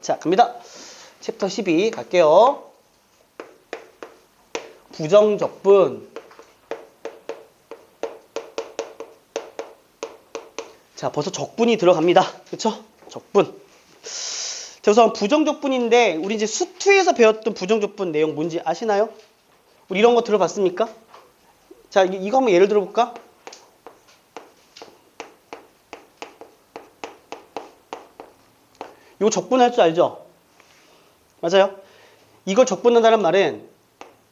자, 갑니다. 챕터 12 갈게요. 부정적분. 자, 벌써 적분이 들어갑니다. 그쵸? 적분. 자, 우선 부정적분인데 우리 이제 수투에서 배웠던 부정적분 내용 뭔지 아시나요? 우리 이런 거 들어봤습니까? 자, 이거 한번 예를 들어볼까? 이거 적분할 줄 알죠? 맞아요? 이걸 적분한다는 말은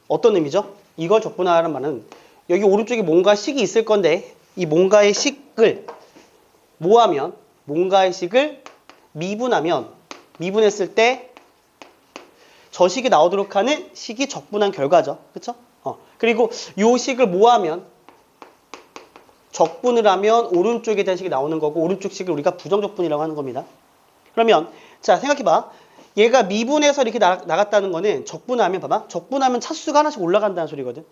어떤 의미죠? 이걸 적분하라는 말은 여기 오른쪽에 뭔가 식이 있을 건데 이 뭔가의 식을 뭐하면 뭔가의 식을 미분했을 때 저 식이 나오도록 하는 식이 적분한 결과죠. 그쵸? 그리고 이 식을 뭐하면 적분을 하면 오른쪽에 대한 식이 나오는 거고 오른쪽 식을 우리가 부정적분이라고 하는 겁니다. 그러면 자 생각해봐. 얘가 미분해서 이렇게 나갔다는 거는 적분하면 봐봐. 적분하면 차수가 하나씩 올라간다는 소리거든.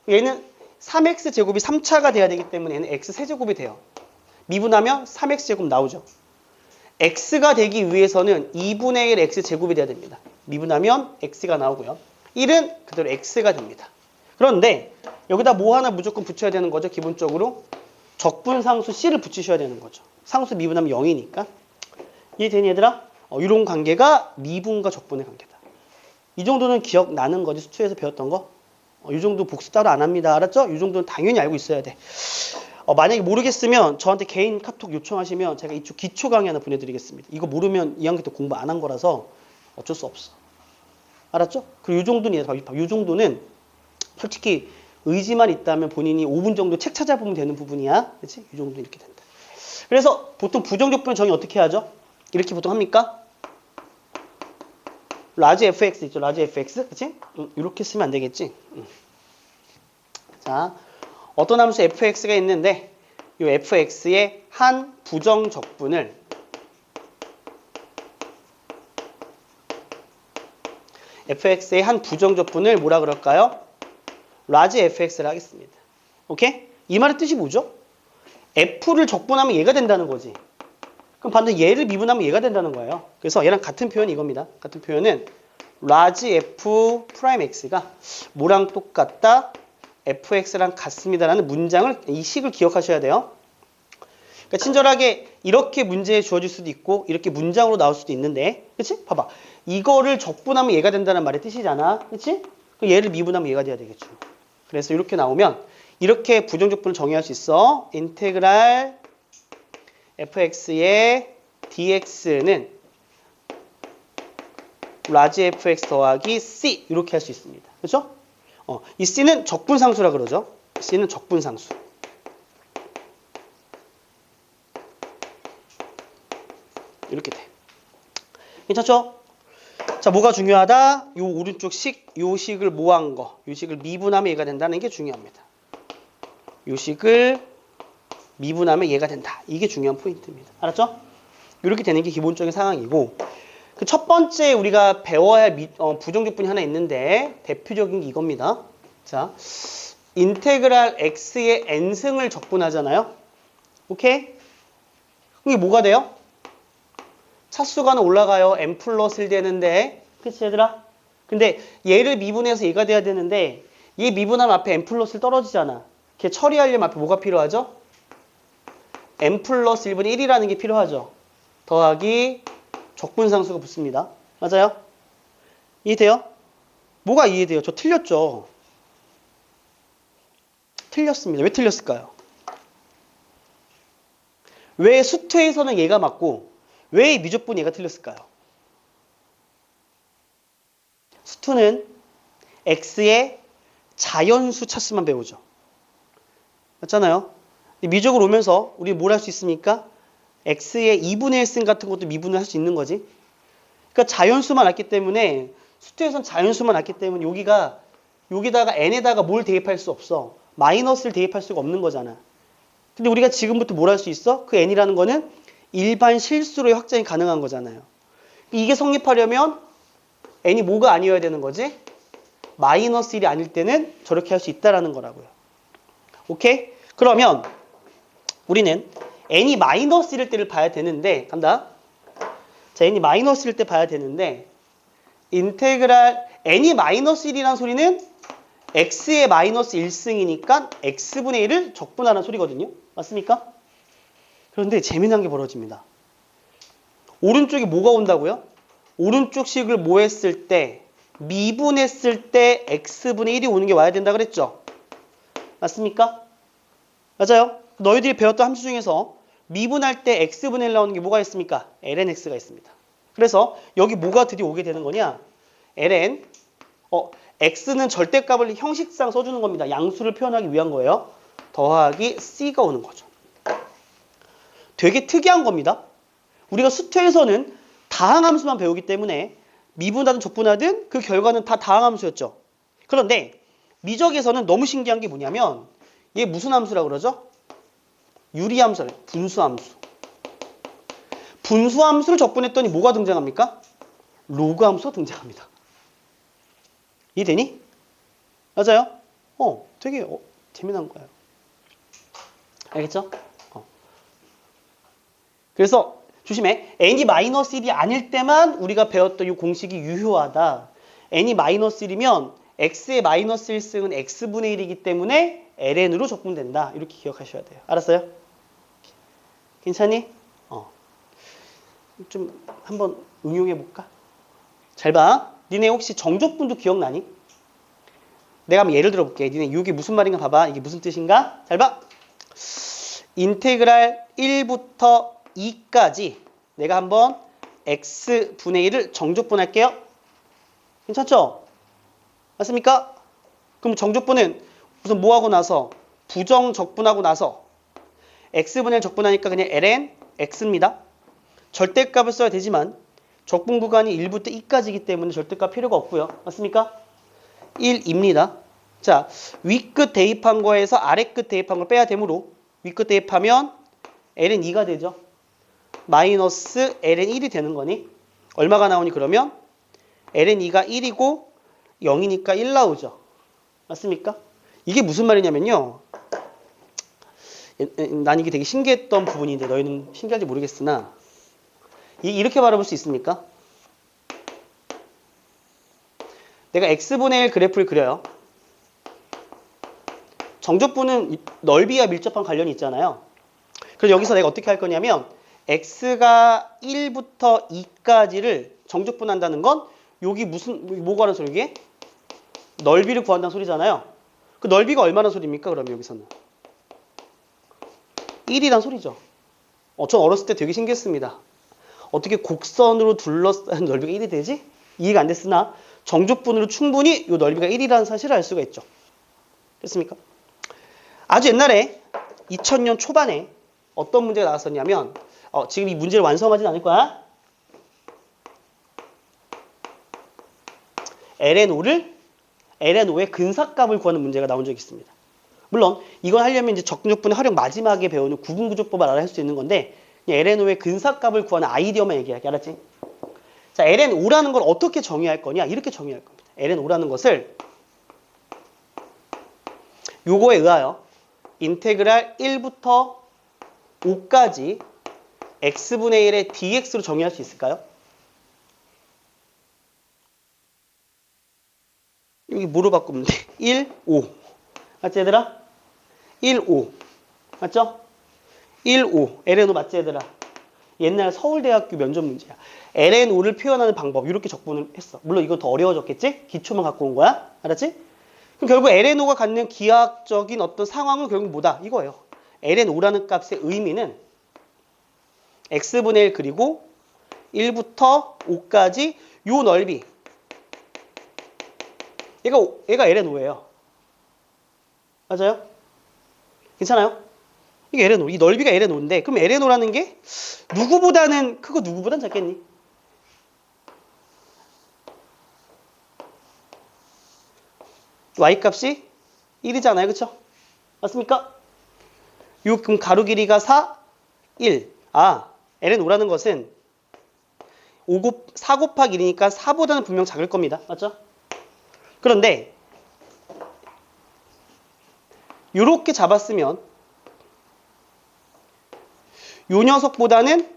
얘는 3x제곱이 3차가 돼야 되기 때문에 얘는 x세제곱이 돼요. 미분하면 3x제곱 나오죠. x가 되기 위해서는 2분의 1 x제곱이 돼야 됩니다. 미분하면 x가 나오고요. 1은 그대로 x가 됩니다. 그런데 여기다 뭐 하나 무조건 붙여야 되는 거죠. 기본적으로 적분상수 c를 붙이셔야 되는 거죠. 상수 미분하면 0이니까. 이해되니 얘들아? 이런 관계가 미분과 적분의 관계다. 이 정도는 기억나는 거지. 수투에서 배웠던 거. 이 정도 복습 따로 안 합니다. 알았죠? 이 정도는 당연히 알고 있어야 돼. 만약에 모르겠으면 저한테 개인 카톡 요청하시면 제가 이쪽 기초 강의 하나 보내드리겠습니다. 이거 모르면 2학기 때 공부 안 한 거라서 어쩔 수 없어. 알았죠? 그리고 이 정도는 이 정도는 솔직히 의지만 있다면 본인이 5분 정도 책 찾아보면 되는 부분이야. 그렇지? 이 정도 이렇게 된다. 그래서 보통 부정적분 정의 어떻게 하죠? 이렇게 보통 합니까? 라지 fx 있죠? 라지 fx. 그치? 이렇게 쓰면 안 되겠지? 자, 어떤 함수 fx가 있는데 이 fx의 한 부정적분을 fx의 한 부정적분을 뭐라 그럴까요? 라지 fx를 하겠습니다. 오케이? 이 말의 뜻이 뭐죠? f를 적분하면 얘가 된다는 거지. 그럼 반드시 얘를 미분하면 얘가 된다는 거예요. 그래서 얘랑 같은 표현이 이겁니다. 같은 표현은 라지 f 프라임 x가 뭐랑 똑같다? fx랑 같습니다라는 문장을 이 식을 기억하셔야 돼요. 그러니까 친절하게 이렇게 문제에 주어질 수도 있고 이렇게 문장으로 나올 수도 있는데, 그렇지? 봐봐, 이거를 적분하면 얘가 된다는 말의 뜻이잖아, 그렇지? 얘를 미분하면 얘가 돼야 되겠죠. 그래서 이렇게 나오면 이렇게 부정적분을 정의할 수 있어. 인테그랄 fx의 dx는 라지 fx 더하기 c 이렇게 할 수 있습니다. 그렇죠? 이 c는 적분상수라 그러죠. c는 적분상수. 이렇게 돼. 괜찮죠? 자, 뭐가 중요하다? 요 오른쪽 식, 요 식을 모한 거, 요 식을 미분하면 얘가 된다는 게 중요합니다. 요 식을 미분하면 얘가 된다. 이게 중요한 포인트입니다. 알았죠? 이렇게 되는 게 기본적인 상황이고, 그 첫 번째 우리가 배워야 할 부정적분이 하나 있는데 대표적인 게 이겁니다. 자, 인테그랄 x의 n승을 적분하잖아요. 오케이? 이게 뭐가 돼요? 차수가 올라가요. n 플러스 1 되는데, 그치 얘들아? 근데 얘를 미분해서 얘가 돼야 되는데 얘 미분하면 앞에 n 플러스 1 떨어지잖아. 걔 처리하려면 앞에 뭐가 필요하죠? n 플러스 1분의 1이라는 게 필요하죠. 더하기 적분상수가 붙습니다. 맞아요? 이해돼요? 뭐가 이해돼요? 저 틀렸죠? 틀렸습니다. 왜 틀렸을까요? 왜 수투에서는 얘가 맞고 왜 미적분 얘가 틀렸을까요? 수투는 x의 자연수 차수만 배우죠. 맞잖아요? 미적으로 오면서 우리 뭘 할 수 있습니까? x의 2분의 1승 같은 것도 미분을 할 수 있는 거지. 그러니까 자연수만 알기 때문에 수투에서는 자연수만 알기 때문에 여기다가 n에다가 뭘 대입할 수 없어. 마이너스를 대입할 수가 없는 거잖아. 근데 우리가 지금부터 뭘 할 수 있어? 그 n이라는 거는 일반 실수로의 확장이 가능한 거잖아요. 이게 성립하려면 n이 뭐가 아니어야 되는 거지? 마이너스 1이 아닐 때는 저렇게 할 수 있다라는 거라고요. 오케이? 그러면 우리는 n이 마이너스 1일 때를 봐야 되는데 간다. 자, n이 마이너스 1때 봐야 되는데 인테그랄 n이 마이너스 1이라는 소리는 x의 마이너스 1승이니까 x분의 1을 적분하는 소리거든요. 맞습니까? 그런데 재미난 게 벌어집니다. 오른쪽에 뭐가 온다고요? 오른쪽 식을 뭐 했을 때 미분했을 때 x분의 1이 오는 게 와야 된다 그랬죠? 맞습니까? 맞아요. 너희들이 배웠던 함수 중에서 미분할 때 x분의 1 나오는 게 뭐가 있습니까? lnx가 있습니다. 그래서 여기 뭐가 드디어 오게 되는 거냐? ln x는 절대값을 형식상 써주는 겁니다. 양수를 표현하기 위한 거예요. 더하기 c가 오는 거죠. 되게 특이한 겁니다. 우리가 수투에서는 다항함수만 배우기 때문에 미분하든 적분하든 그 결과는 다 다항함수였죠. 그런데 미적에서는 너무 신기한 게 뭐냐면 얘 무슨 함수라고 그러죠? 유리함수래. 분수함수. 분수함수를 적분했더니 뭐가 등장합니까? 로그함수가 등장합니다. 이해되니? 맞아요? 되게 재미난 거예요. 알겠죠? 그래서 조심해. n이 마이너스 1이 아닐 때만 우리가 배웠던 이 공식이 유효하다. n이 마이너스 1이면 x의 마이너스 1승은 x분의 1이기 때문에 ln으로 적분된다. 이렇게 기억하셔야 돼요. 알았어요? 괜찮니? 좀 한번 응용해 볼까? 잘 봐. 니네 혹시 정적분도 기억나니? 내가 한번 예를 들어볼게. 니네 이게 무슨 말인가 봐봐. 이게 무슨 뜻인가? 잘 봐. 인테그랄 1부터 2까지 내가 한번 x분의 1을 정적분할게요. 괜찮죠? 맞습니까? 그럼 정적분은 우선 뭐하고 나서 부정적분하고 나서 x분의 1 적분하니까 그냥 ln x입니다. 절대값을 써야 되지만 적분 구간이 1부터 2까지이기 때문에 절대값 필요가 없고요. 맞습니까? 1입니다. 자, 위끝 대입한 거에서 아래끝 대입한 걸 빼야 되므로 위끝 대입하면 ln 2가 되죠. 마이너스 ln 1이 되는 거니 얼마가 나오니 그러면 ln 2가 1이고 0이니까 1 나오죠. 맞습니까? 이게 무슨 말이냐면요. 난 이게 되게 신기했던 부분인데 너희는 신기할지 모르겠으나 이렇게 바라볼 수 있습니까? 내가 x분의 1 그래프를 그려요. 정적분은 넓이와 밀접한 관련이 있잖아요. 그래서 여기서 내가 어떻게 할 거냐면 x가 1부터 2까지를 정적분한다는 건 여기 뭐가 하는 소리 이게? 넓이를 구한다는 소리잖아요. 그 넓이가 얼마나 소리입니까? 그러면 여기서는 1이란 소리죠. 전 어렸을 때 되게 신기했습니다. 어떻게 곡선으로 둘러싼 넓이가 1이 되지? 이해가 안 됐으나 정적분으로 충분히 이 넓이가 1이라는 사실을 알 수가 있죠. 됐습니까? 아주 옛날에 2000년 초반에 어떤 문제가 나왔었냐면 지금 이 문제를 완성하진 않을 거야. ln5의 근사값을 구하는 문제가 나온 적이 있습니다. 물론 이걸 하려면 이제 적분의 활용 마지막에 배우는 구분구조법을 알아야 할 수 있는 건데 ln5의 근사값을 구하는 아이디어만 얘기할게. 알았지? 자, ln5라는 걸 어떻게 정의할 거냐? 이렇게 정의할 겁니다. ln5라는 것을 요거에 의하여 인테그랄 1부터 5까지 x분의 1의 dx로 정의할 수 있을까요? 여기 뭐로 바꾸면 돼? 1, 5. 맞지 얘들아? 1, 5. 맞죠? 1, 5. ln5 맞지 얘들아? 옛날 서울대학교 면접 문제야. ln5를 표현하는 방법 이렇게 적분을 했어. 물론 이건 더 어려워졌겠지? 기초만 갖고 온 거야. 알았지? 그럼 결국 ln5가 갖는 기하학적인 어떤 상황은 결국 뭐다? 이거예요. ln5라는 값의 의미는 x분의 1 그리고 1부터 5까지 요 넓이 얘가 ln5예요. 맞아요? 괜찮아요? 이게 ln5. 이 넓이가 ln5인데 그럼 ln5라는 게 누구보다는 크고 누구보다는 작겠니? y값이 1이잖아요. 그쵸? 맞습니까? 그럼 가로 길이가 4, 1. ln5라는 것은 4 곱하기 1이니까 4보다는 분명 작을 겁니다. 맞죠? 그런데 이렇게 잡았으면 요 녀석보다는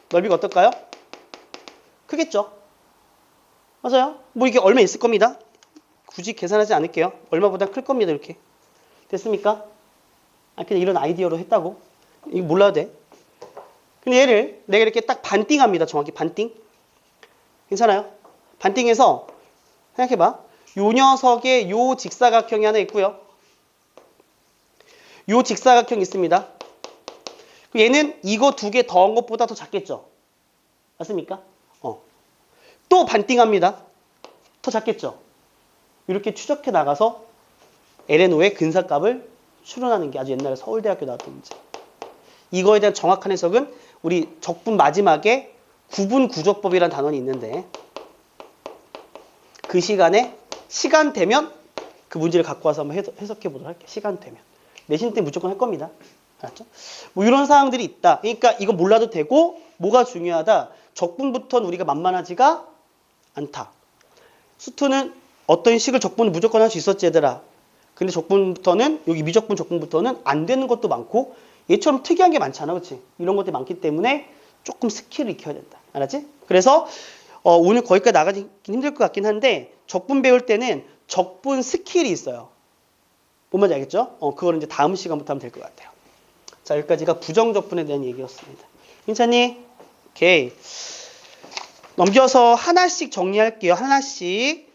넓이가 어떨까요? 크겠죠? 맞아요? 뭐 이게 얼마 있을 겁니다. 굳이 계산하지 않을게요. 얼마보다 클 겁니다. 이렇게. 됐습니까? 아, 그냥 이런 아이디어로 했다고. 이거 몰라도 돼. 근데 얘를 내가 이렇게 딱 반띵합니다. 정확히 반띵. 괜찮아요? 반띵해서 생각해봐. 요 녀석의 요 직사각형이 하나 있고요. 요 직사각형이 있습니다. 얘는 이거 두 개 더한 것보다 더 작겠죠? 맞습니까? 또 반띵합니다. 더 작겠죠? 이렇게 추적해 나가서 LNO의 근사값을 추론하는 게 아주 옛날에 서울대학교 나왔던 문제. 이거에 대한 정확한 해석은 우리 적분 마지막에 구분구조법이라는 단원이 있는데 그 시간에 시간 되면 그 문제를 갖고 와서 한번 해석해 보도록 할게요. 시간 되면. 내신 때 무조건 할 겁니다. 알았죠? 뭐 이런 사항들이 있다. 그러니까 이거 몰라도 되고 뭐가 중요하다. 적분부터는 우리가 만만하지가 않다. 수투는 어떤 식을 적분을 무조건 할 수 있었지 얘들아. 근데 적분부터는 여기 미적분 적분부터는 안 되는 것도 많고 얘처럼 특이한 게 많잖아. 그렇지? 이런 것들이 많기 때문에 조금 스킬을 익혀야 된다. 알았지? 그래서 오늘 거기까지 나가긴 힘들 것 같긴 한데 적분 배울 때는 적분 스킬이 있어요. 뭔 말인지 알겠죠? 그거는 이제 다음 시간부터 하면 될 것 같아요. 자, 여기까지가 부정적분에 대한 얘기였습니다. 괜찮니? 오케이. 넘겨서 하나씩 정리할게요. 하나씩.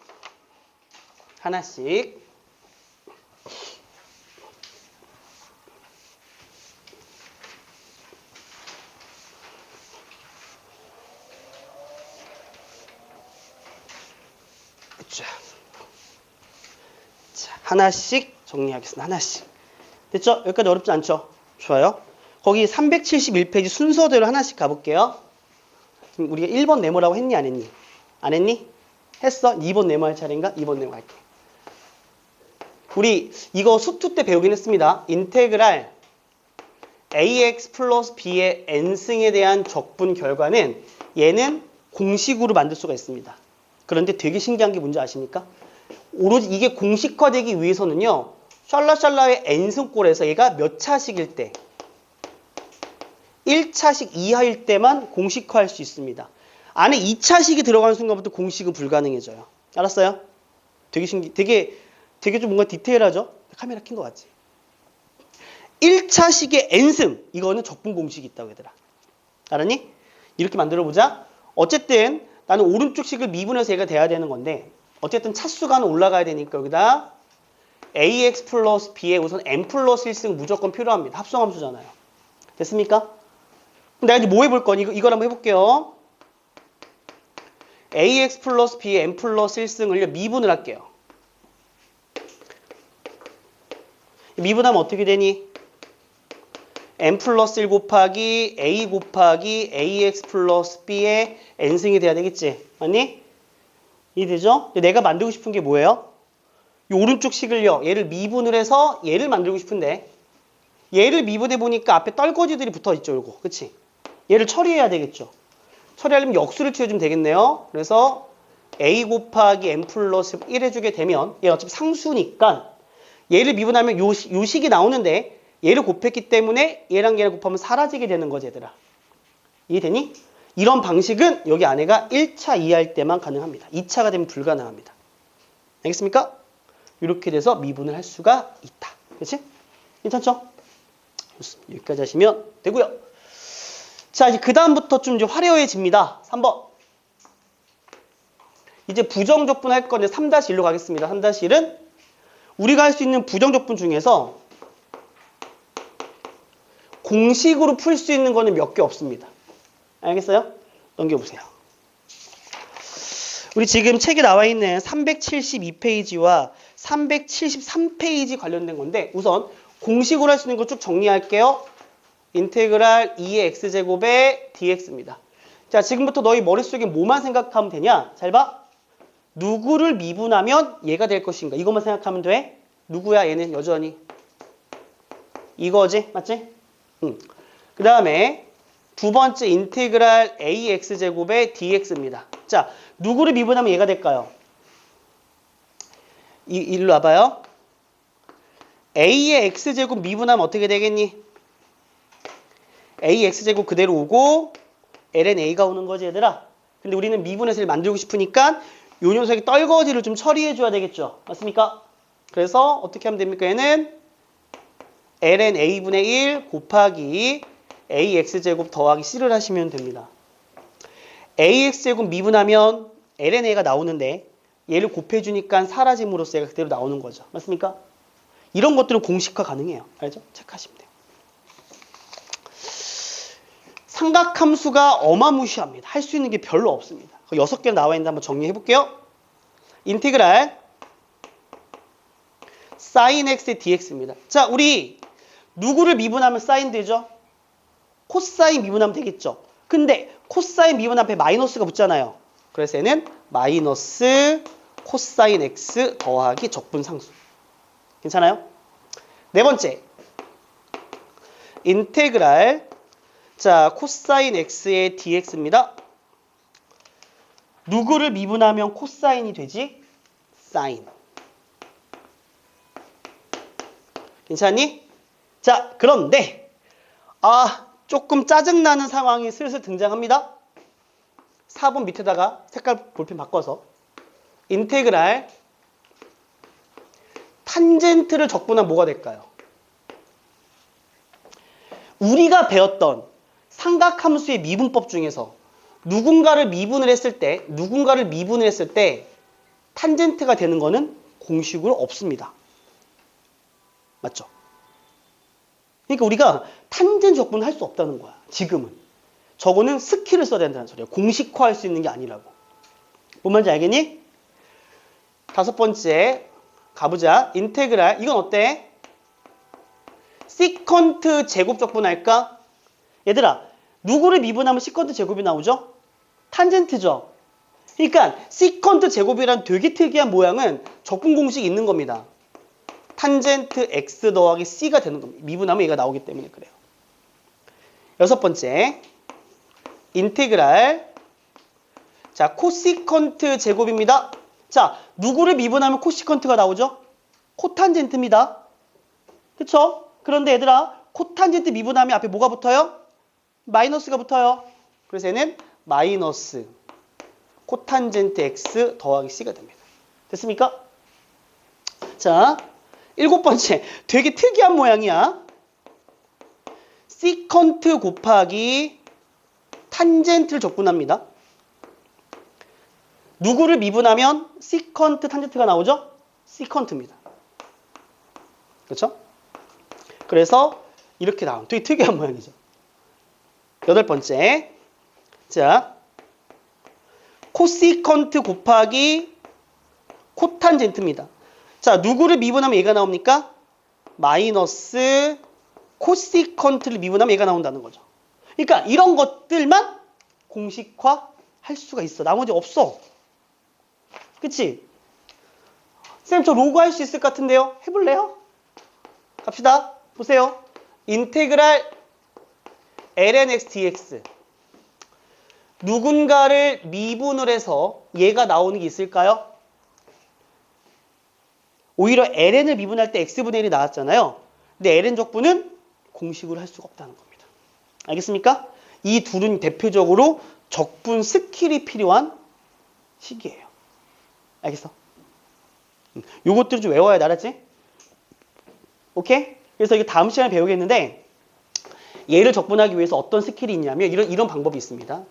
자, 하나씩 정리하겠습니다. 하나씩. 됐죠? 여기까지 어렵지 않죠? 좋아요. 거기 371페이지 순서대로 하나씩 가볼게요. 지금 우리가 1번 네모라고 했니? 안 했니? 안 했니? 했어? 2번 네모 할 차례인가? 2번 네모 할게. 우리 이거 수투 때 배우긴 했습니다. 인테그랄 ax 플러스 b의 n승에 대한 적분 결과는 얘는 공식으로 만들 수가 있습니다. 그런데 되게 신기한 게 뭔지 아십니까? 오로지 이게 공식화되기 위해서는요. 샬라샬라의 n승꼴에서 얘가 몇 차식일 때 1차식 이하일 때만 공식화할 수 있습니다. 안에 2차식이 들어가는 순간부터 공식은 불가능해져요. 알았어요? 되게 좀 뭔가 디테일하죠? 카메라 킨 것 같지? 1차식의 n승 이거는 적분 공식이 있다고 얘들아. 알았니? 이렇게 만들어보자. 어쨌든 나는 오른쪽 식을 미분해서 얘가 돼야 되는 건데 어쨌든 차수가 올라가야 되니까 여기다 ax 플러스 b에 우선 n 플러스 1승 무조건 필요합니다. 합성함수잖아요. 됐습니까? 그럼 내가 이제 뭐 해볼 거니? 이걸 한번 해볼게요. ax 플러스 b에 n 플러스 1승을 미분을 할게요. 미분하면 어떻게 되니? n 플러스 1 곱하기 a 곱하기 ax 플러스 b의 n승이 돼야 되겠지? 맞니? 이해되죠? 내가 만들고 싶은 게 뭐예요? 이 오른쪽 식을요. 얘를 미분을 해서 얘를 만들고 싶은데 얘를 미분해 보니까 앞에 떨거지들이 붙어 있죠. 요거. 그치? 얘를 처리해야 되겠죠. 처리하려면 역수를 취해주면 되겠네요. 그래서 a 곱하기 n 플러스 1 해주게 되면 얘 어차피 상수니까 얘를 미분하면 요 식이 나오는데 얘를 곱했기 때문에 얘랑 얘를 곱하면 사라지게 되는 거지 얘들아. 이해되니? 이런 방식은 여기 안에가 1차 이하일 때만 가능합니다. 2차가 되면 불가능합니다. 알겠습니까? 이렇게 돼서 미분을 할 수가 있다. 그렇지? 괜찮죠? 좋습니다. 여기까지 하시면 되고요. 자, 이제 그 다음부터 좀 이제 화려해집니다. 3번. 이제 부정적분 할 건데 3-1로 가겠습니다. 3-1은 우리가 할 수 있는 부정적분 중에서 공식으로 풀 수 있는 거는 몇 개 없습니다. 알겠어요? 넘겨보세요. 우리 지금 책에 나와 있는 372페이지와 373페이지 관련된 건데 우선 공식으로 할 수 있는 거 쭉 정리할게요. 인테그랄 2의 x제곱의 dx입니다. 자, 지금부터 너희 머릿속에 뭐만 생각하면 되냐? 잘 봐. 누구를 미분하면 얘가 될 것인가? 이것만 생각하면 돼. 누구야? 얘는 여전히 이거지? 맞지? 그 다음에 두 번째 인테그랄 ax제곱의 dx입니다. 자, 누구를 미분하면 얘가 될까요? 일로 와봐요. a의 x제곱 미분하면 어떻게 되겠니? a x제곱 그대로 오고 ln a가 오는 거지 얘들아. 근데 우리는 미분에서 1 만들고 싶으니까 요 녀석의 떨거지를 좀 처리해 줘야 되겠죠. 맞습니까? 그래서 어떻게 하면 됩니까? 얘는 ln a분의 1 곱하기 ax제곱 더하기 c를 하시면 됩니다. ax제곱 미분하면 ln a가 나오는데 얘를 곱해주니까 사라짐으로써 얘가 그대로 나오는 거죠. 맞습니까? 이런 것들은 공식화 가능해요. 알죠? 체크하시면 돼요. 삼각함수가 어마무시합니다. 할 수 있는 게 별로 없습니다. 6개 나와 있는데 한번 정리해 볼게요. 인티그랄 sin x dx입니다. 자, 우리 누구를 미분하면 사인 되죠? 코사인 미분하면 되겠죠? 근데 코사인 미분 앞에 마이너스가 붙잖아요. 그래서 얘는 마이너스 코사인 x 더하기 적분상수. 괜찮아요? 네 번째 인테그랄 자 코사인 x의 dx입니다. 누구를 미분하면 코사인이 되지? 사인. 괜찮니? 자, 그런데 조금 짜증나는 상황이 슬슬 등장합니다. 4번 밑에다가 색깔 볼펜 바꿔서 인테그랄 탄젠트를 적분하면 뭐가 될까요? 우리가 배웠던 삼각함수의 미분법 중에서 누군가를 미분을 했을 때 탄젠트가 되는 거는 공식으로 없습니다. 맞죠? 그러니까 우리가 탄젠트 적분을 할 수 없다는 거야. 지금은. 저거는 스킬을 써야 된다는 소리야. 공식화할 수 있는 게 아니라고. 뭔 말인지 알겠니? 5번째 가보자. 인테그랄. 이건 어때? 시컨트 제곱 적분할까? 얘들아, 누구를 미분하면 시컨트 제곱이 나오죠? 탄젠트죠. 그러니까 시컨트 제곱이란 되게 특이한 모양은 적분 공식이 있는 겁니다. 탄젠트 x 더하기 c가 되는 겁니다. 미분하면 얘가 나오기 때문에 그래요. 6번째 인테그랄 자 코시컨트 제곱입니다. 자 누구를 미분하면 코시컨트가 나오죠? 코탄젠트입니다. 그쵸? 그런데 얘들아 코탄젠트 미분하면 앞에 뭐가 붙어요? 마이너스가 붙어요. 그래서 얘는 마이너스 코탄젠트 x 더하기 c가 됩니다. 됐습니까? 자 7번째 되게 특이한 모양이야. 시컨트 곱하기 탄젠트를 적분합니다. 누구를 미분하면 시컨트 탄젠트가 나오죠? 시컨트입니다. 그렇죠? 그래서 이렇게 나온 되게 특이한 모양이죠. 8번째 자 코시컨트 곱하기 코탄젠트입니다. 자, 누구를 미분하면 얘가 나옵니까? 마이너스 코시컨트를 미분하면 얘가 나온다는 거죠. 그러니까 이런 것들만 공식화 할 수가 있어. 나머지 없어. 그치? 쌤, 저 로그 할 수 있을 것 같은데요? 해볼래요? 갑시다. 보세요. 인테그랄 ln x dx. 누군가를 미분을 해서 얘가 나오는 게 있을까요? 오히려 ln을 미분할 때 x분의 1이 나왔잖아요. 근데 ln 적분은 공식으로 할 수가 없다는 겁니다. 알겠습니까? 이 둘은 대표적으로 적분 스킬이 필요한 식이에요. 알겠어? 요것들을 좀 외워야 돼. 알았지? 오케이? 그래서 이게 다음 시간에 배우겠는데 얘를 적분하기 위해서 어떤 스킬이 있냐면 이런 방법이 있습니다.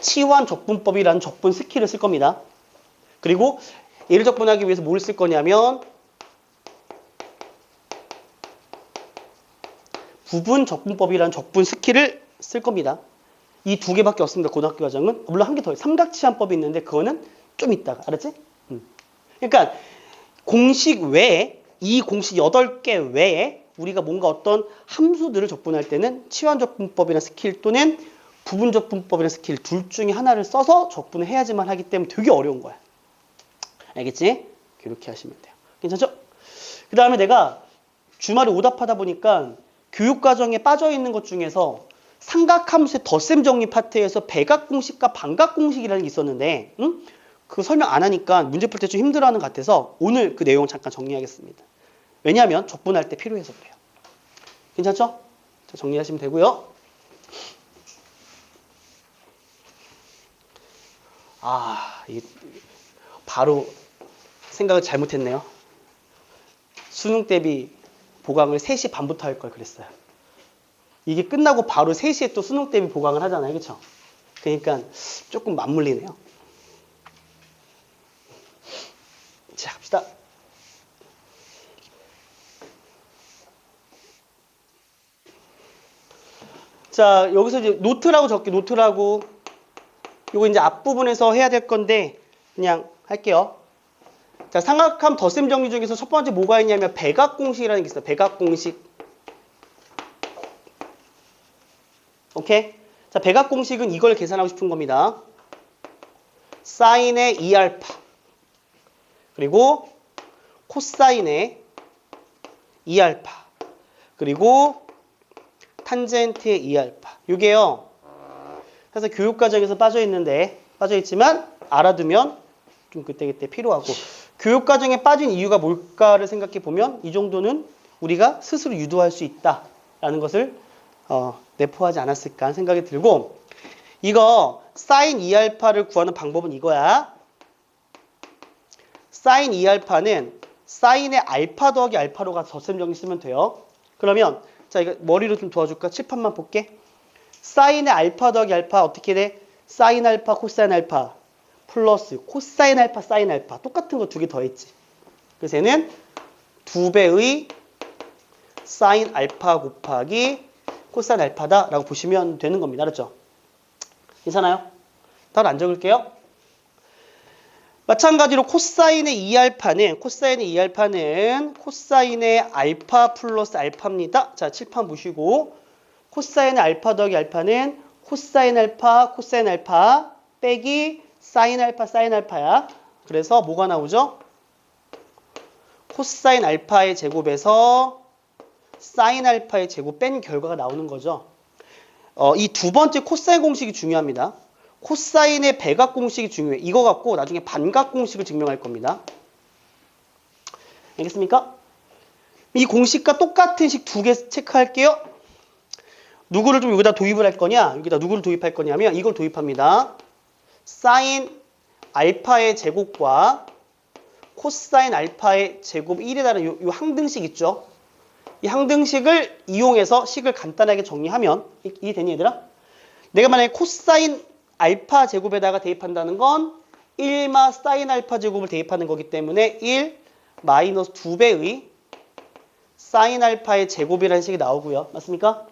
치환 적분법이라는 적분 스킬을 쓸 겁니다. 그리고 얘를 적분하기 위해서 뭘 쓸 거냐면 부분 적분법이라는 적분 스킬을 쓸 겁니다. 이 2개밖에 없습니다. 고등학교 과정은. 물론 한 개 더 삼각치환법이 있는데 그거는 좀 이따가. 알았지? 그러니까 공식 외에 이 공식 8개 외에 우리가 뭔가 어떤 함수들을 적분할 때는 치환적분법이라는 스킬 또는 부분적분법이라는 스킬 둘 중에 하나를 써서 적분을 해야지만 하기 때문에 되게 어려운 거야. 알겠지? 이렇게 하시면 돼요. 괜찮죠? 그 다음에 내가 주말에 오답하다 보니까 교육과정에 빠져있는 것 중에서 삼각함수의 덧셈 정리 파트에서 백악공식과 반각공식이라는 게 있었는데 그 설명 안 하니까 문제 풀 때 좀 힘들어하는 것 같아서 오늘 그 내용 잠깐 정리하겠습니다. 왜냐하면 적분할 때 필요해서 그래요. 괜찮죠? 자, 정리하시면 되고요. 이게 바로 생각을 잘못했네요. 수능 대비 보강을 3시 반부터 할 걸 그랬어요. 이게 끝나고 바로 3시에 또 수능 대비 보강을 하잖아요. 그렇죠? 그러니까 조금 맞물리네요. 자, 갑시다. 자, 여기서 이제 노트라고 적게 노트라고 요거 이제 앞부분에서 해야 될 건데 그냥 할게요. 자, 삼각함 덧셈 정리 중에서 첫 번째 뭐가 있냐면 백악공식이라는 게 있어요. 백악공식. 오케이? 자, 백악공식은 이걸 계산하고 싶은 겁니다. 사인의 2알파 그리고 코사인의 2알파 그리고 탄젠트의 2알파. 이게요. 그래서 교육과정에서 빠져있지만 알아두면 좀 그때그때 필요하고 교육과정에 빠진 이유가 뭘까를 생각해 보면 이 정도는 우리가 스스로 유도할 수 있다라는 것을 내포하지 않았을까 하는 생각이 들고 이거 사인 2알파를 구하는 방법은 이거야. 사인 2알파는 사인의 알파 더하기 알파로 가서 덧셈 정리 쓰면 돼요. 그러면 자 이거 머리로 좀 도와줄까? 칠판만 볼게. 사인의 알파 더하기 알파 어떻게 돼? 사인 알파 코사인 알파 플러스 코사인 알파 사인 알파 똑같은 거 2개 더했지. 그래서 얘는 2배의 사인 알파 곱하기 코사인 알파다라고 보시면 되는 겁니다. 알았죠? 괜찮아요? 답을 안 적을게요. 마찬가지로 코사인의 2알파는 코사인의 알파 플러스 알파입니다. 자, 칠판 보시고 코사인의 알파 더하기 알파는 코사인 알파 코사인 알파 빼기 사인 알파 사인 알파야. 그래서 뭐가 나오죠? 코사인 알파의 제곱에서 사인 알파의 제곱 뺀 결과가 나오는 거죠. 이 두 번째 코사인 공식이 중요합니다. 코사인의 백악 공식이 중요해. 이거 갖고 나중에 반각 공식을 증명할 겁니다. 알겠습니까? 이 공식과 똑같은 식 2개 체크할게요. 누구를 좀 여기다 도입을 할 거냐? 여기다 누구를 도입할 거냐면 이걸 도입합니다. 사인 알파의 제곱과 코사인 알파의 제곱 1에 따른 요 항등식 있죠? 이 항등식을 이용해서 식을 간단하게 정리하면 이해되니 얘들아? 내가 만약에 코사인 알파 제곱에다가 대입한다는 건 1마 사인 알파 제곱을 대입하는 거기 때문에 1 마이너스 2배의 사인 알파의 제곱이라는 식이 나오고요. 맞습니까?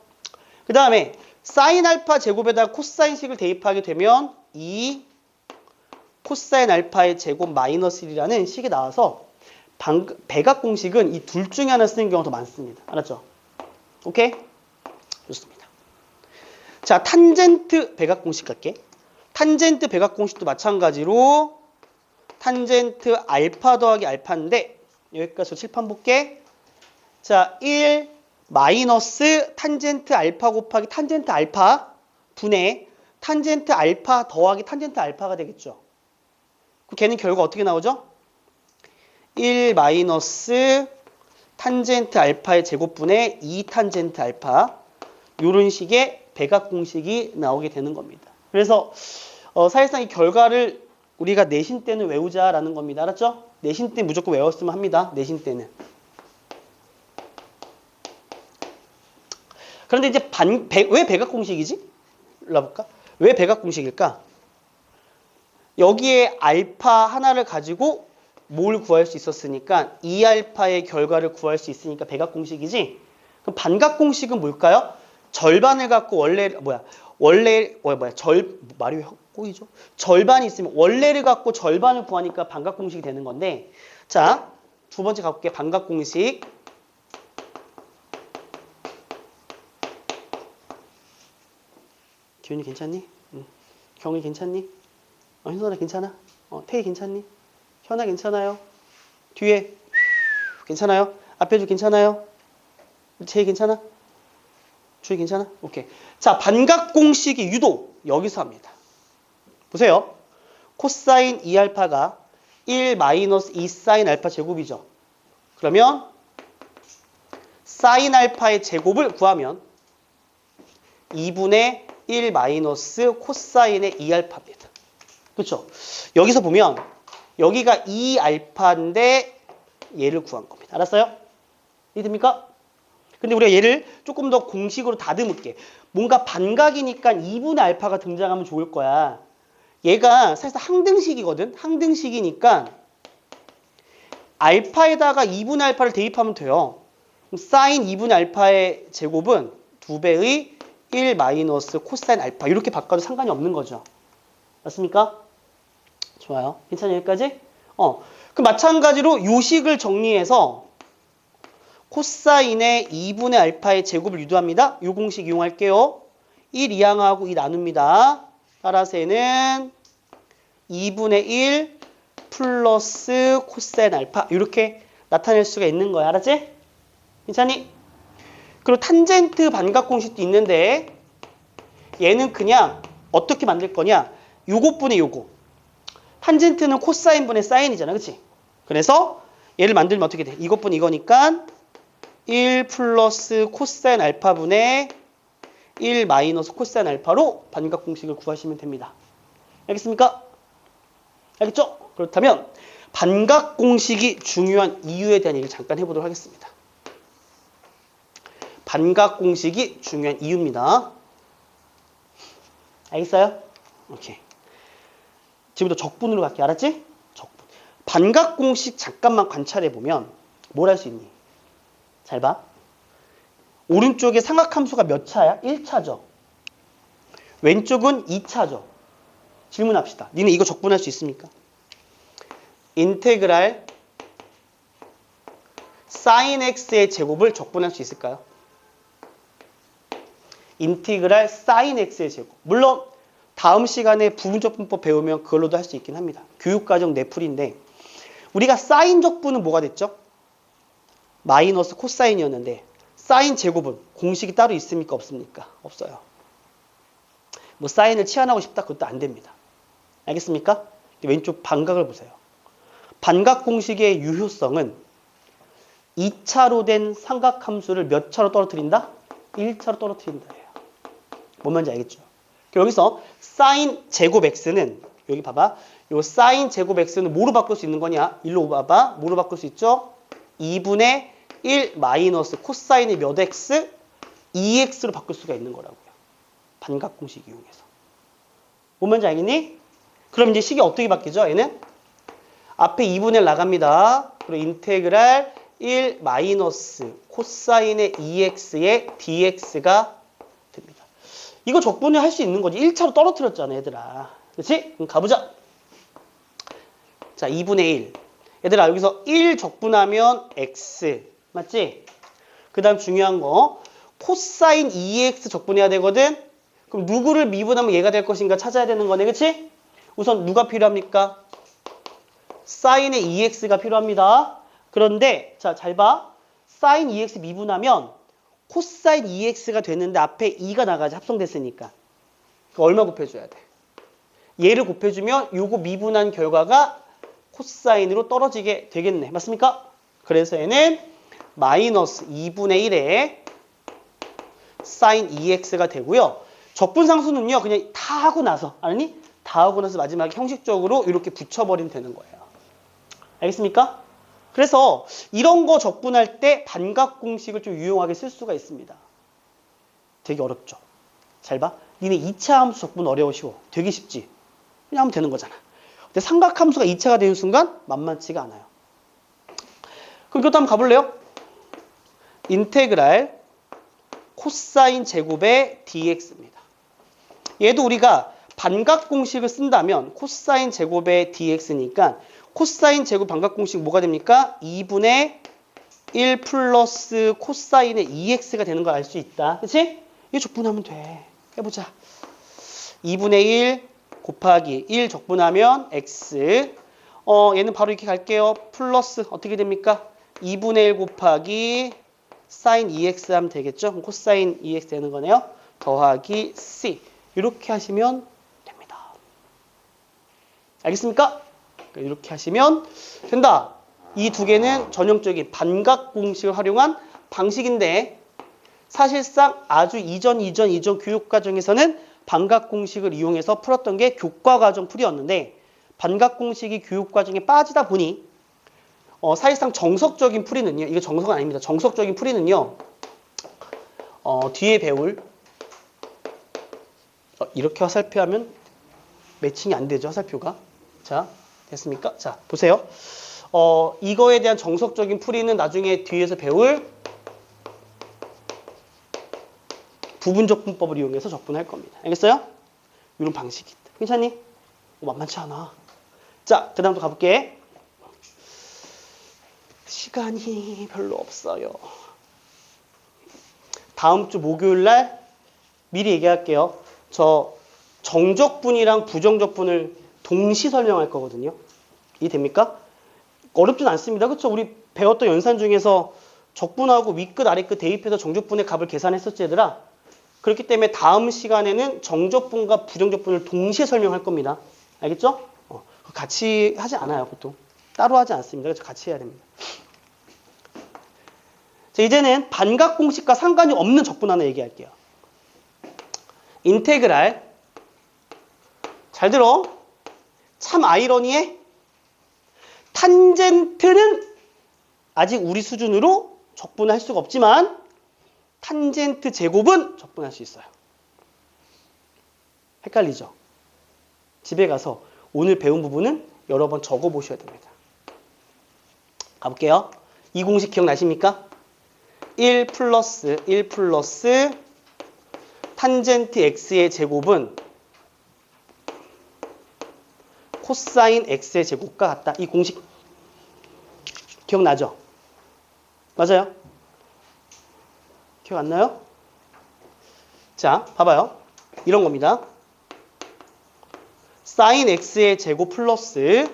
그 다음에 사인 알파 제곱에다가 코사인식을 대입하게 되면 2 코사인 알파의 제곱 마이너스 1이라는 식이 나와서 백악 공식은 이 둘 중에 하나 쓰는 경우가 더 많습니다. 알았죠? 오케이? 좋습니다. 자, 탄젠트 백악 공식 갈게. 탄젠트 백악 공식도 마찬가지로 탄젠트 알파 더하기 알파인데 여기까지 칠판 볼게. 자, 1 마이너스 탄젠트 알파 곱하기 탄젠트 알파 분의 탄젠트 알파 더하기 탄젠트 알파가 되겠죠. 그 걔는 결과 어떻게 나오죠? 1 마이너스 탄젠트 알파의 제곱분의 2 탄젠트 알파 이런 식의 백악 공식이 나오게 되는 겁니다. 그래서 사실상 이 결과를 우리가 내신 때는 외우자라는 겁니다. 알았죠? 내신 때 무조건 외웠으면 합니다. 내신 때는. 그런데 이제 왜 백악 공식이지? 일러볼까? 왜 백악 공식일까? 여기에 알파 하나를 가지고 뭘 구할 수 있었으니까 2알파의 결과를 구할 수 있으니까 백악 공식이지. 그럼 반각 공식은 뭘까요? 절반을 갖고 말이 왜 꼬이죠? 절반이 있으면 원래를 갖고 절반을 구하니까 반각 공식이 되는 건데, 자, 두 번째 가볼게. 반각 공식. 기훈이 괜찮니? 응. 경이 괜찮니? 현선아 괜찮아? 태희 괜찮니? 현아 괜찮아요? 뒤에 괜찮아요? 앞에도 괜찮아요? 재희 괜찮아? 주희 괜찮아? 오케이. 자, 반각 공식이 유도 여기서 합니다. 보세요. 코사인 2알파가 1 마이너스 2 사인 알파 제곱이죠. 그러면 사인 알파의 제곱을 구하면 2분의 1 마이너스 코사인의 2알파입니다. 그렇죠? 여기서 보면 여기가 2알파인데 얘를 구한 겁니다. 알았어요? 이해됩니까? 근데 우리가 얘를 조금 더 공식으로 다듬을게. 뭔가 반각이니까 2분의 알파가 등장하면 좋을 거야. 얘가 사실 항등식이거든. 항등식이니까 알파에다가 2분의 알파를 대입하면 돼요. 사인 2분의 알파의 제곱은 2배의 1 마이너스 코사인 알파. 이렇게 바꿔도 상관이 없는 거죠. 맞습니까? 좋아요. 괜찮아요? 여기까지? 그럼 마찬가지로 요식을 정리해서 코사인의 2분의 알파의 제곱을 유도합니다. 요 공식 이용할게요. 1 이항하고 2 나눕니다. 따라서 얘는 2분의 1 플러스 코사인 알파 이렇게 나타낼 수가 있는 거야. 알았지? 괜찮니? 그리고 탄젠트 반각 공식도 있는데 얘는 그냥 어떻게 만들 거냐? 요것분의 요거. 탄젠트는 코사인분의 사인이잖아. 그치? 그래서 얘를 만들면 어떻게 돼? 이것분 이거니까 1 플러스 코사인 알파분의 1 마이너스 코사인 알파로 반각 공식을 구하시면 됩니다. 알겠습니까? 알겠죠? 그렇다면 반각 공식이 중요한 이유에 대한 얘기를 잠깐 해보도록 하겠습니다. 반각 공식이 중요한 이유입니다. 알겠어요? 오케이. 지금부터 적분으로 갈게. 알았지? 적분. 반각 공식 잠깐만 관찰해보면 뭘 할 수 있니? 잘 봐. 오른쪽에 삼각함수가 몇 차야? 1차죠. 왼쪽은 2차죠. 질문합시다. 니네 이거 적분할 수 있습니까? 인테그랄 sin x의 제곱을 적분할 수 있을까요? 인테그랄 sin x의 제곱. 물론 다음 시간에 부분적 분법 배우면 그걸로도 할 수 있긴 합니다. 교육과정 내풀인데 우리가 사인 적분은 뭐가 됐죠? 마이너스 코사인이었는데 사인 제곱은 공식이 따로 있습니까? 없습니까? 없어요. 뭐 사인을 치환하고 싶다? 그것도 안 됩니다. 알겠습니까? 왼쪽 반각을 보세요. 반각 공식의 유효성은 2차로 된 삼각함수를 몇 차로 떨어뜨린다? 1차로 떨어뜨린다. 뭔 말인지 알겠죠? 여기서 사인 제곱 x는 여기 봐봐. 요 사인 제곱 x는 뭐로 바꿀 수 있는 거냐? 일로 봐봐. 뭐로 바꿀 수 있죠? 2분의 1 마이너스 코사인의 몇 x? 2x로 바꿀 수가 있는 거라고요. 반각 공식 이용해서. 뭔 말인지 알겠니? 그럼 이제 식이 어떻게 바뀌죠? 얘는 앞에 2분의 1 나갑니다. 그리고 인테그랄 1 마이너스 코사인의 2x의 dx가 됩니다. 이거 적분을 할 수 있는 거지. 1차로 떨어뜨렸잖아, 얘들아. 그렇지? 그럼 가보자. 자, 2분의 1. 얘들아, 여기서 1 적분하면 x. 맞지? 그 다음 중요한 거. 코사인 2x 적분해야 되거든? 그럼 누구를 미분하면 얘가 될 것인가 찾아야 되는 거네. 그치? 우선 누가 필요합니까? 사인의 2x가 필요합니다. 그런데 자, 잘 봐. 사인 2x 미분하면 코사인 2x가 됐는데 앞에 2가 나가지. 합성됐으니까. 얼마 곱해줘야 돼? 얘를 곱해주면 요거 미분한 결과가 코사인으로 떨어지게 되겠네. 맞습니까? 그래서 얘는 마이너스 2분의 1에 사인 2x가 되고요. 적분상수는요. 그냥 다 하고 나서 아니? 다 하고 나서 마지막에 형식적으로 이렇게 붙여버리면 되는 거예요. 알겠습니까? 그래서 이런 거 적분할 때 반각 공식을 좀 유용하게 쓸 수가 있습니다. 되게 어렵죠? 잘 봐. 니네 2차 함수 적분 어려워 쉬워. 되게 쉽지? 그냥 하면 되는 거잖아. 근데 삼각함수가 2차가 되는 순간 만만치가 않아요. 그럼 이것도 한번 가볼래요? 인테그랄 코사인 제곱의 dx입니다. 얘도 우리가 반각 공식을 쓴다면 코사인 제곱의 dx니까 코사인 제곱 반각 공식 뭐가 됩니까? 2분의 1 플러스 코사인의 2x가 되는 걸 알 수 있다. 그치? 이거 적분하면 돼. 해보자. 2분의 1 곱하기 1 적분하면 x. 얘는 바로 이렇게 갈게요. 플러스 어떻게 됩니까? 2분의 1 곱하기 사인 2x 하면 되겠죠? 그럼 코사인 2x 되는 거네요. 더하기 c. 이렇게 하시면 됩니다. 알겠습니까? 이렇게 하시면 된다. 이 두 개는 전형적인 반각 공식을 활용한 방식인데 사실상 아주 이전 교육과정에서는 반각공식을 이용해서 풀었던 게 교과과정 풀이였는데 반각공식이 교육과정에 빠지다 보니 사실상 정석적인 풀이는요. 이거 정석은 아닙니다. 정석적인 풀이는요. 뒤에 배울 이렇게 화살표하면 매칭이 안 되죠. 화살표가. 자, 됐습니까? 자, 보세요. 이거에 대한 정석적인 풀이는 나중에 뒤에서 배울 부분적분법을 이용해서 적분할 겁니다. 알겠어요? 이런 방식이 있다. 괜찮니? 만만치 않아. 자, 그 다음부터 가볼게. 시간이 별로 없어요. 다음 주 목요일 날 미리 얘기할게요. 저 정적분이랑 부정적분을 동시 설명할 거거든요. 이해됩니까? 어렵진 않습니다. 그렇죠? 우리 배웠던 연산 중에서 적분하고 윗끝 아랫끝 대입해서 정적분의 값을 계산했었지 얘들아. 그렇기 때문에 다음 시간에는 정적분과 부정적분을 동시에 설명할 겁니다. 알겠죠? 같이 하지 않아요. 보통 따로 하지 않습니다. 그래서 같이 해야 됩니다. 자, 이제는 반각공식과 상관이 없는 적분 하나 얘기할게요. 인테그랄. 잘 들어. 참 아이러니해. 탄젠트는 아직 우리 수준으로 적분할 수가 없지만 탄젠트 제곱은 적분할 수 있어요. 헷갈리죠? 집에 가서 오늘 배운 부분은 여러 번 적어 보셔야 됩니다. 가볼게요. 이 공식 기억나십니까? 1 플러스 탄젠트 x의 제곱은 코사인 x의 제곱과 같다. 이 공식 기억나죠? 맞아요? 기억 안 나요? 자, 봐봐요. 이런 겁니다. 사인 x의 제곱 플러스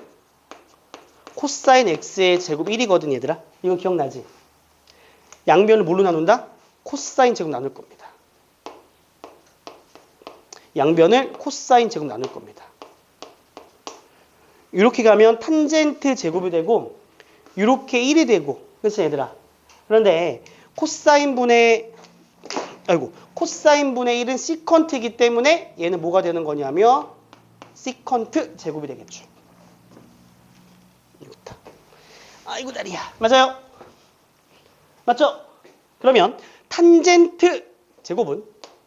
코사인 x의 제곱 1이거든 얘들아. 이거 기억나지? 양변을 뭘로 나눈다? 코사인 제곱 나눌 겁니다. 양변을 코사인 제곱 나눌 겁니다. 이렇게 가면 탄젠트 제곱이 되고 이렇게 1이 되고 그렇죠 얘들아. 그런데 코사인분의 1은 시컨트이기 때문에 얘는 뭐가 되는 거냐면 시컨트 제곱이 되겠죠. 이거다. 아이고 다리야. 맞아요? 맞죠? 그러면 탄젠트 제곱은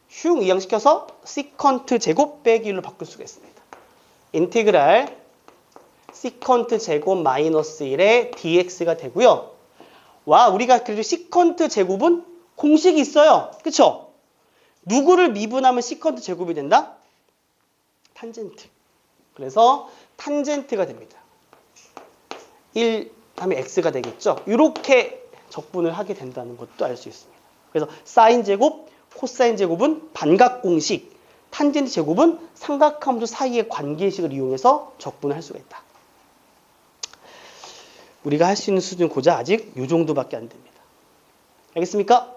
흉 이항시켜서 시컨트 제곱 빼기 1로 바꿀 수가 있습니다. 인테그랄 시컨트 제곱 마이너스 1의 dx가 되고요. 와, 우리가 그래도 시컨트 제곱은 공식이 있어요. 그쵸? 누구를 미분하면 시컨트 제곱이 된다? 탄젠트. 그래서 탄젠트가 됩니다. 1 하면 x가 되겠죠? 이렇게 적분을 하게 된다는 것도 알 수 있습니다. 그래서 사인 제곱, 코사인 제곱은 반각공식, 탄젠트 제곱은 삼각함수 사이의 관계식을 이용해서 적분을 할 수가 있다. 우리가 할 수 있는 수준 고자 아직 이 정도밖에 안 됩니다. 알겠습니까?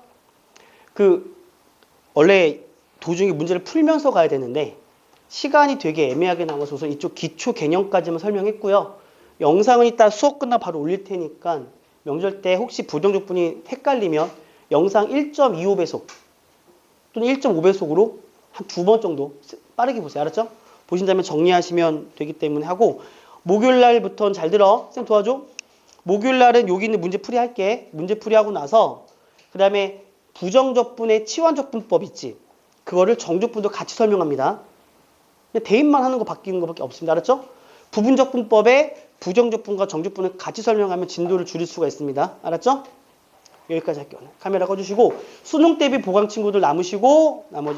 원래 도중에 문제를 풀면서 가야 되는데 시간이 되게 애매하게 나와서 우선 이쪽 기초 개념까지만 설명했고요. 영상은 이따 수업 끝나 바로 올릴 테니까 명절 때 혹시 부정적분이 헷갈리면 영상 1.25배속 또는 1.5배속으로 한 2번 정도 빠르게 보세요. 알았죠? 보신 다음에 정리하시면 되기 때문에 하고 목요일 날부터는 잘 들어. 쌤 도와줘. 목요일 날은 여기 있는 문제풀이 할게. 문제풀이 하고 나서 그 다음에 부정적분의 치환적분법 있지. 그거를 정적분도 같이 설명합니다. 대입만 하는 거 바뀌는 거밖에 없습니다. 알았죠? 부분적분법에 부정적분과 정적분을 같이 설명하면 진도를 줄일 수가 있습니다. 알았죠? 여기까지 할게요. 카메라 꺼주시고 수능 대비 보강 친구들 남으시고 나머지